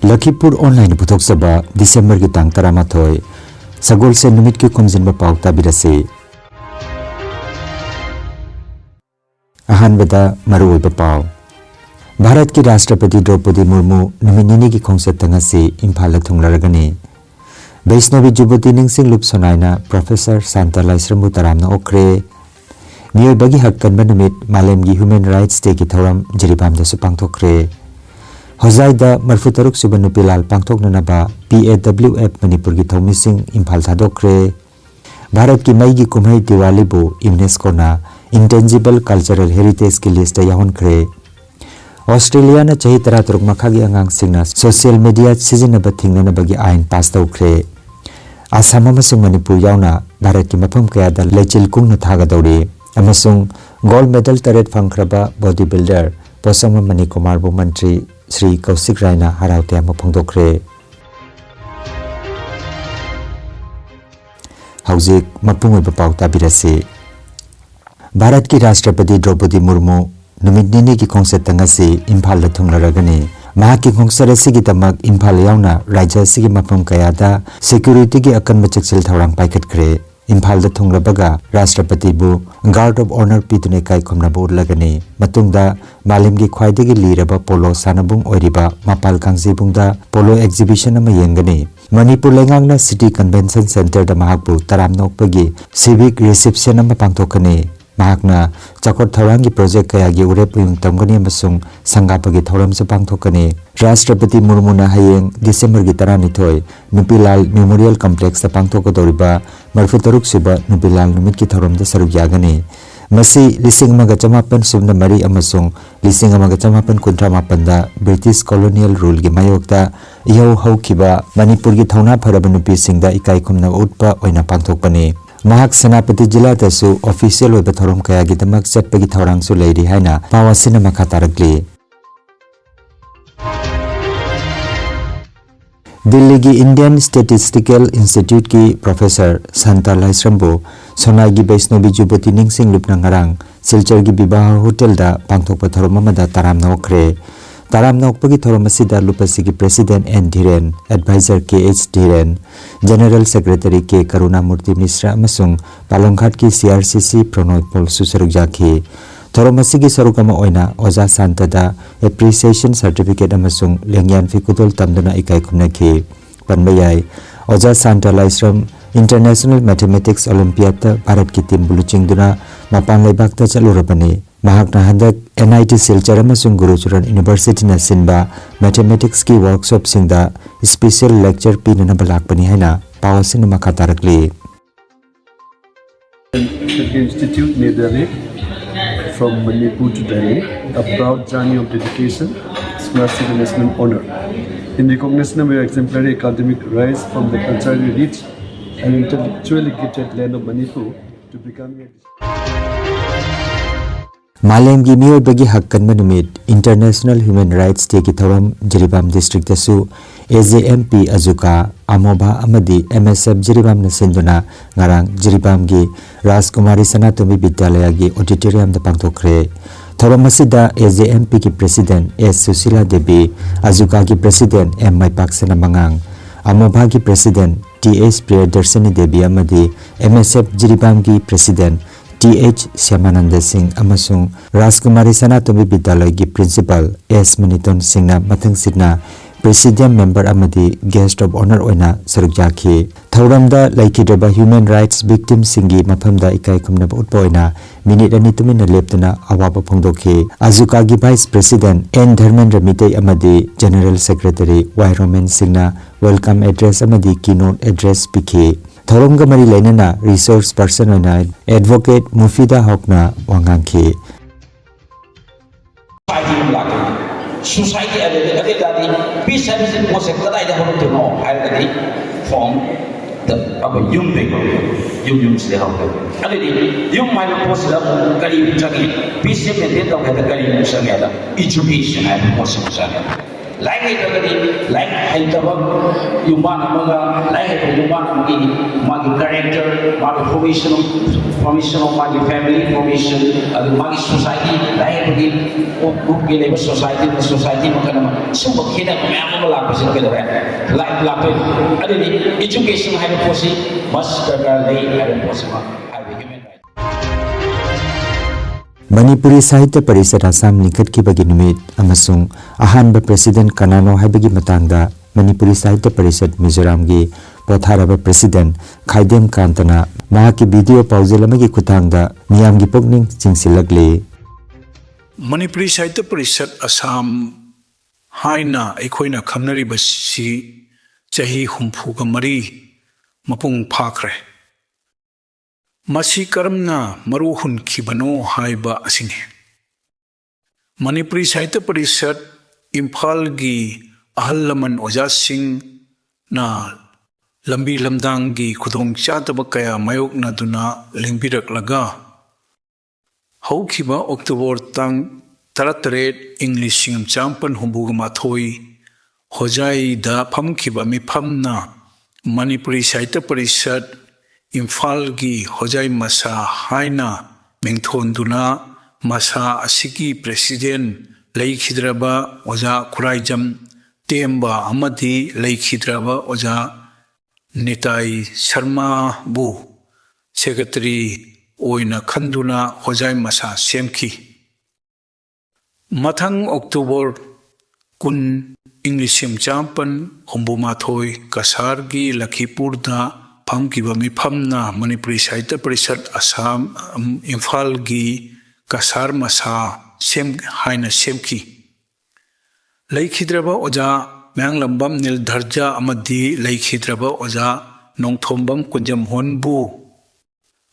Lakhipur Online Putoksaba December ki tang taramathoy Sagol se numit ki Khomjinba Pao tabirase Ahanbada Maruoiba Pao Bharat ki Rashtrapati Draupadi Murmu numit nini ki khongsat tangase Imphal thunglaragani Vaishnavi Jubati Ningsing Lup Sonaina Professor Santa Laisrambu Taramna Okre Miyoi bagi hak kanba numit Malemgi Human Rights Day ki thoram Jiribam da su pangthokre Hozaida Marfutaruk Subanupilal Pangtok Nanaba PAWF Manipur ki Thomising Imphal Thadokre Bharat ki Mai ki Kumhai Diwali bu UNESCO na Intangible Cultural Heritage ki list yahon kre Australia na chahi tara turuk makhagi angang singna social media sizinaba thingna bagi ain pass tawkre Assam amasung Manipur yauna Bharat ki mafam kaya da lechil kung na thaga dawri amasung gold medal taret phangkraba bodybuilder Posama Manikumar bu mantri Sri Kausik Raina haraute ama phongdokre Haujik mapung oiba pau tabirase Bharat ki Rashtrapati Draupadi Murmu numit nini ki khongsat tangase Imphal la thunglaragani mahaki khongsat asigi tamak Imphal yauna rajya asigi mafam kayada security ki akanba chakchil thawrang paikhatkre Imphal da thunglabaga Rashtrapati bu Guard of Honor pitune kai khomna bu lagani matungda malimgi khwaidagi liraba polo sanabung oiriba mapal kangjibungda polo exhibition ama yengani Manipur lengangna City Convention Center da mahakbu taramnokpagi civic reception ama pangthokani mahakna chakor tharangi project kayagi urep yung tamgani amasung sangapagi thoramse pangthokani Rashtrapati Murmuna hayeng December gi taranithoi Nupilal Memorial Complex da pangthokodoriba Marfutaruk suba Nupilal numit ki thoramda saruk yagani Masi lising amaga chamapan subna mari amasung lising amaga chamapan kuntra mapanda British colonial rule gi mayokta iho haukiba Manipur gi thauna pharaba nupi singda ikai khumna utpa oina pangthokpani Mahak Senapati Jila tasu official oiba thoram kaya gi tamak chatpagi thorang su leiri haina pawasina makha tarakli Delhi ki Indian Statistical Institute ki Professor Santa Laisrambu Sonai gi Vaishnavi Jubati Ningsing Lupna ngarang Silchar gi Bibah Hotel da pangthokpa thoram amada taramna okre Taramna okpagi thoram asida Lupasi ki President N Dhiren Advisor KH Dhiren General Secretary K Karunamurti Mishra amasung Palongkhat ki CRCC Pranoy Pol susaruk jakhi thoram asigi sarukama oina Oja Santada Appreciation Certificate amasung lengyan fikudol tamduna ikai khumnakhi panbayai Oja Santa Laisram International Mathematics Olympiad ta Bharat ki team buluchingduna mapan leibak ta chalurabani mahakna handak NIT Silchar amasung Gurucharan University na sinba mathematics ki workshop singda special lecture pinana balakpani haina pawasin makha tarakli Institute New Delhi from Manipur to Delhi, a proud journey of dedication, scholastic and national honor. In recognition of your exemplary academic rise from the culturally rich and intellectually gifted land of Manipur to become a Malemgi miyoi bagi hak kanba numit International Human Rights Day ki thoram Jiribam District tasu AJMP Azuka Amoba amadi MSF Jiribam na sinduna ngarang Jiribam gi Rajkumari Sanatomi Vidyalaya gi auditorium da pangthokre thoram asida AJMP ki President S Susila Devi Azuka ki President M Maipaksana Mangang Amoba ki President TH Priyadarshini Devi amadi MSF Jiribam ki President TH Syamananda Singh amasung Rajkumari Sanatomi Vidyalaya gi Principal S Maniton Singh na mathang sidna Presidium member amadi guest of honor oina saruk jakhi thauramda laikidaba human rights victims singi mafamda ikai khumna utpa oina minute ani tumina leptuna awaba phongdokhi azuka gi vice president N Dharmendra Mitei amadi general secretary Y Roman Singh na welcome address amadi keynote address pikhi thauramga mari lainana resource person oina advocate Mufida Hokna wangangkhi Society ada peace service konsep kadai dah orang tu no ada di form apa yum sih orang ada di yum mana pos dalam kali cakap peace maintain dong ada kali misalnya ada education ada konsep misalnya lai hai ta gani lai hai ta ba yuman amaga lai hai ta yuman amgi magi character magi formation of magi family formation adu magi society lai hai ta gi group ge le society makana sum ba khida ma ma la pa sin ke da lai la pe adu ni education hai ko si mas ka lai hai ko si ma Manipuri Sahitya Parishad Assam linkhatkibagi numit amasung ahanba President kanano haibagi matangda Manipuri Sahitya Parishad Mizoram gi potharaba President Khaidem Kantana mahaki video pauzelamagi khutangda miyamgi pokning chingsilagle Manipuri Sahitya Parishad Assam haina aikhoina khamnariba si chahi humfuga mari mapung phakre Masi karamna maruhun kibano haiba asini. Manipuri Sahitya Parishad Imphal gi ahalaman oja sing na lambi lamdang gi khudong chataba kaya mayok na duna lingbirak laga. Haukiba October tang 38 English singam champan humbuga mathoi hojai da phamkiba mi phamna Manipuri Sahitya Parishad Imphal gi hojai masa haina mengthonduna masa asiki president Lakhidraba oja khuraijam temba amadi Lakhidraba oja nitai sharma bu secretary oina khanduna hojai masa semki mathang October kun English sim champan humbumathoi kasar gi Lakhipur da Phamkiba mifamna Manipuri Sahitya Parishad Assam Imphal gi kasar masa sem haina semki Lakhidraba oja Manglambam Nil Dharja amadi Lakhidraba oja Nongthombam Kunjam Honbu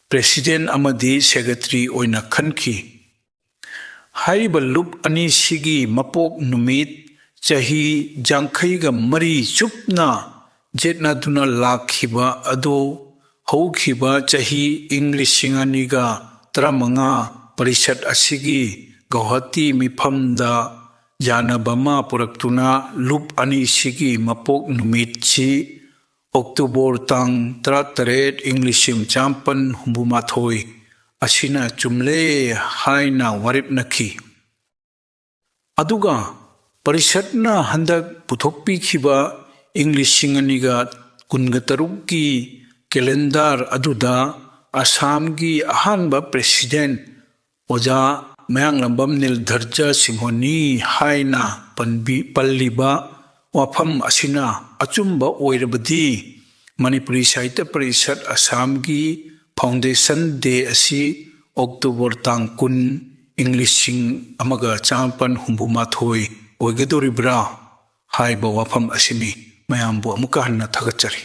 President amadi Secretary oina khanki Haiba lup ani sigi mapok numit chahi jangkhaiga mari chupna jetna duna lakhiba ado haukiba chahi English singaniga tramanga parishad asigi Guwahati mifamda janabama puraktuna lup ani sigi mapok numit chi October tang 38 English sim champan humbumathoi asina chumle haina warip nakhi aduga parishadna handak puthokpi khiba English singaniga kunga taruk ki calendar aduda Assam gi ahanba president oja Manglambam Nil Dharja Singhoni haina palliba wafam asina achumba oirabadi Manipuri Sahitya Parishad Assam gi Foundation Day asi October tang kun English sing amaga champan humbumathoi oigadoribra haiba wafam asimi mayambu amuka hanna thagachari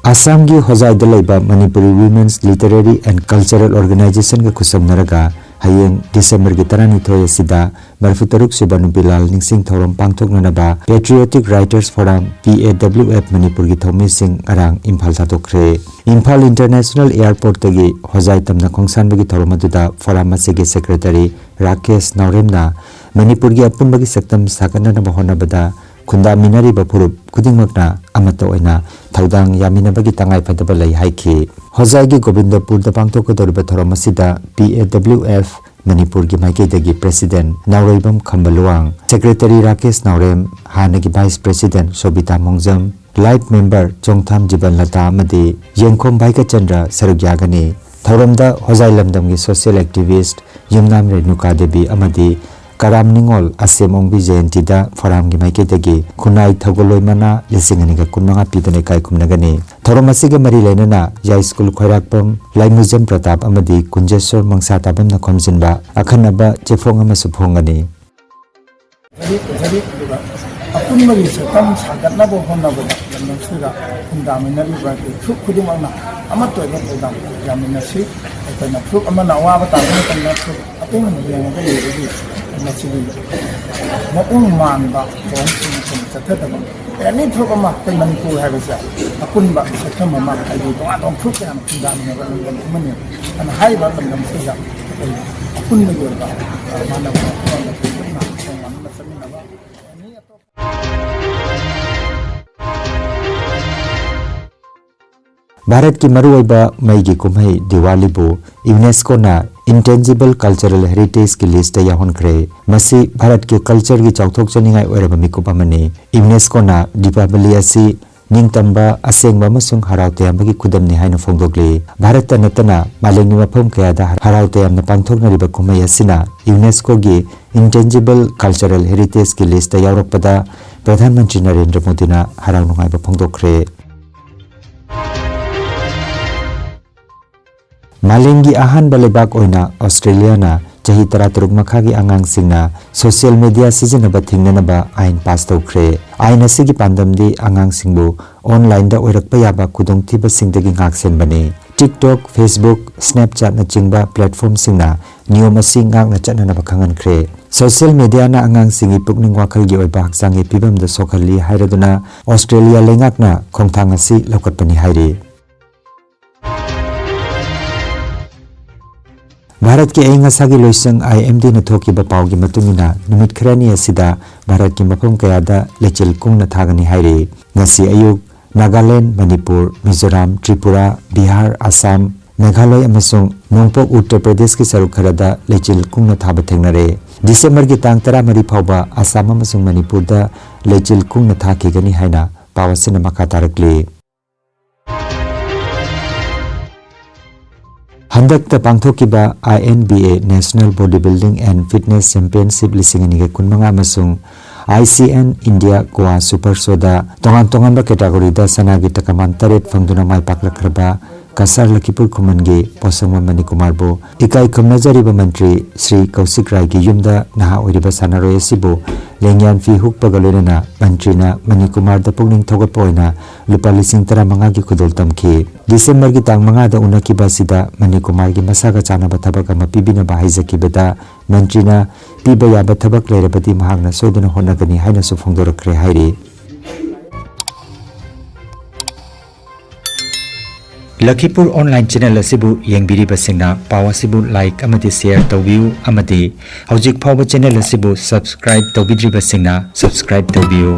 Assam gi hojai da laiba Manipuri Women's Literary and Cultural Organization ga khusomnaraga hayeng December gi 12 asida Marfutaruk Subanu Bilal ningsing thorom pangthoknanaba Patriotic Writers Forum PAWF Manipur gi thomi sing arang Imphal satokre Imphal International Airport tagi hojai tamna khongsan bagi thorom aduda forum asigi secretary Rakesh Nauremna Manipur gi apunba gi saktam sakanana bahonabada khunda minari bapurup kudingmakna amato oina thaudang yamina bagi tangai phadaba lai haiki hojai gi Govindapur da pangthokadoriba thorom asida PAWF Manipur gi maikei President Nauroibam Khambaluang Secretary Rakesh Naurem hanagi Vice President Sobita Mongjam Light Member Chongtham Jiban Lata amadi Yengkhom Bhaika Chandra Sarugyagani Thauramda hojai lamdam gi social activist Yumnam Renuka Devi amadi Karam Ningol Asemongbi Jayantida Forum gi maikei Khunai Thagoloi mana lisingani ga kunmanga pidane kai kumnagani Thoromasige mari lenana Yai School Khoirakpam Laimujam Pratap amadi Kunjeswar Mangsatabam na Khomjinba akhanaba chefong ama suphongani apunmagi sakam sagatnabo honnabada lamsuga kundaminari ba khudimangna amattoiba program jaminasi ekana proof amana awaba tabana kanna apeng ngenga ga yedi machili mapung manba kon sin chatadaba any proof ama kai Manipur habisa apunba sakam ama ai to proof ya kundaminaba lamani an haiba lamsuga apunmagi ba manaba ꯑꯃꯅ ꯆꯠꯃꯤꯟꯅꯕ any ꯑꯇꯣꯞꯄ भारत की मरुओइबा मई कुमई Diwali UNESCO ना intangible cultural heritage की list याहोनख्रे मसी भारत के culture की चौथोकचनिंगाई ओइरबा मिकुप अमने UNESCO ना दीपावली असि निंगतंबा असेंगबा मसुंग हरावते अमगी खुदमनि हाइना फोंदोकले भारत नतना मालेंगनि मफम कयादा हरावते अमना पांथोकनरिबा कुमई असिना यूनेस्को की इंटेंजिबल कल्चरल हेरिटेज की लिस्ट यावरकपदा प्रधानमंत्री नरेंद्र मोदी ना हराव नुंगाइबा फोंदोकख्रे मालेंगी अहानबा लेबाक ओइना ऑस्ट्रेलिया ना चाही 13 मखागी आंगांग सिंगना सोशल मीडिया सिजनबा थिंगनबा आइन पास तौख्रे आइन असिगी पांदमदी आंगांग सिंगबु ऑनलाइन दा ओइरकपा याबा खुदोंथिबा सिंगदगी ngaकसेन बने टिकटॉक फेसबुक स्नैपचैट ना चिंगबा प्लेटफॉर्म सिंगना नियम असि ngaकना चटनबा खंगनख्रे सोशल मीडिया ना आंगांग सिंगी पुकनिंग वाखलगी ओइबा हक्सांगी पिबमदा सोखली हाइरदुना ऑस्ट्रेलिया लेंगाकना खोंथांग असि लौकटपनि हाइरे भारत के अयंगासागी लोइसंग IMD न थोकिबा पावगी मतुंगिना नुमित खरानी असिदा भारत की मफम कयादा लेचल कुंगना थागनी हाइरे ngasi ayuk नागालैंड मणिपुर मिजोरम त्रिपुरा बिहार असम मेघालय अमसुंग नोंगपोक उत्तर प्रदेश की सरुक खरदा लेचल कुंगना थाबा थेंगनरे दिसंबर की तांग 13 फावबा असम अमसुंग मणिपुर दा लेचल कुंगना थाखिगनी हाइना पावसिना मखा तारकले हंदक पांथोकिबा INBA national bodybuilding and fitness championship लिसिंगनी कुनमंगा मसुंग ICN इंडिया गोवा सुपर सोदा तोंगान तोंगान कैटेगरी दा सनागी तकमान 3 फंगदुना माय पाकलखरबा कसर लखीपुर खुमनगे पोसंग मनी कुमार बो इकाई खमनजरिबा मंत्री श्री कौशिक राय की युमदा नहा ओरिबा सनारोय सिबो लेंग्यान फी हुक पगलोना मंत्रीना मनी कुमार दा पुगनिंग थोगपोइना लुपा लिसिंग 15 की खुदोल तमखे दिसंबर की तांग 5 दा उनकीबा सिदा मनी कुमार की मसागा चानाबा थबक अमा पिबिना बाहाइजकीबदा मंत्रीना पीबा याबा थबक लेरबदी महागना सोदना होनगनी हाइना सु फोंदोरखरे हाइरे लखीपुर ऑनलाइन चैनल असिबु येंबिरिबसिंगना पाव असिबु लाइक अमदि शेयर तौबियु अमदि हौजिक फावबा चैनल असिबु सब्सक्राइब तौबिद्रिबसिंगना सब्सक्राइब तौबियु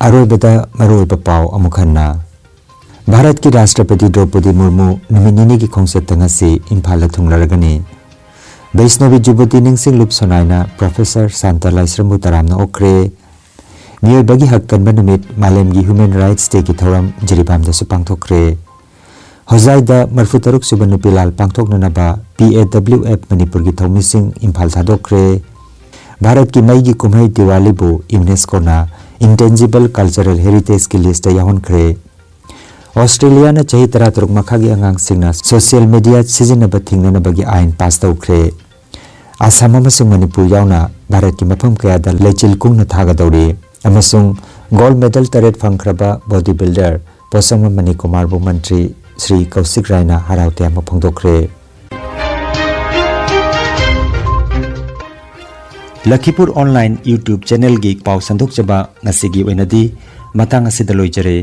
अरोबदा मरोइबा पाव अमुखन्ना भारत की राष्ट्रपति द्रौपदी मुर्मू नुमिनिनी की खोंसेत तंगसी इम्फाल थुंगलरगनी वैष्णवी जुबती निंगसिंग लुप सोनाइना प्रोफेसर शांता लाइस्रमु तरामना ओक्रे मियोबगी हक कनबा नुमित मालेमगी ह्यूमन राइट्स डे की थौरम जरिबामदसु पांथोक्रे होजाइदा मरफु तरुक सुबन नुपिलाल पांथोकनबा PAWF मणिपुर की थौमिसिंग इम्फाल थादोक्रे भारत की मई की कुमई दिवाली बो यूनेस्को ना इंटेंजिबल कल्चरल हेरिटेज की लिस्ट याहोनख्रे ऑस्ट्रेलिया ना चाही 13 मखागी आंगांग सिंगना सोशल मीडिया सिजनबा थिंगनबगी आइन पास तौख्रे आसाम अमसुंग मणिपुर यावना भारत की मफम कयादा लेचिल कुंगना थागदौरे अमसुंग गोल्ड मेडल 3 फंख्रबा बॉडी बिल्डर पोसंग मनी कुमार बो मंत्री श्री कौशिक रायना हरावते अमा फोंदोख्रे लखीपुर ऑनलाइन यूट्यूब चैनल की पाव संदोकचबा ngasi gi oinadi matang asida loijare।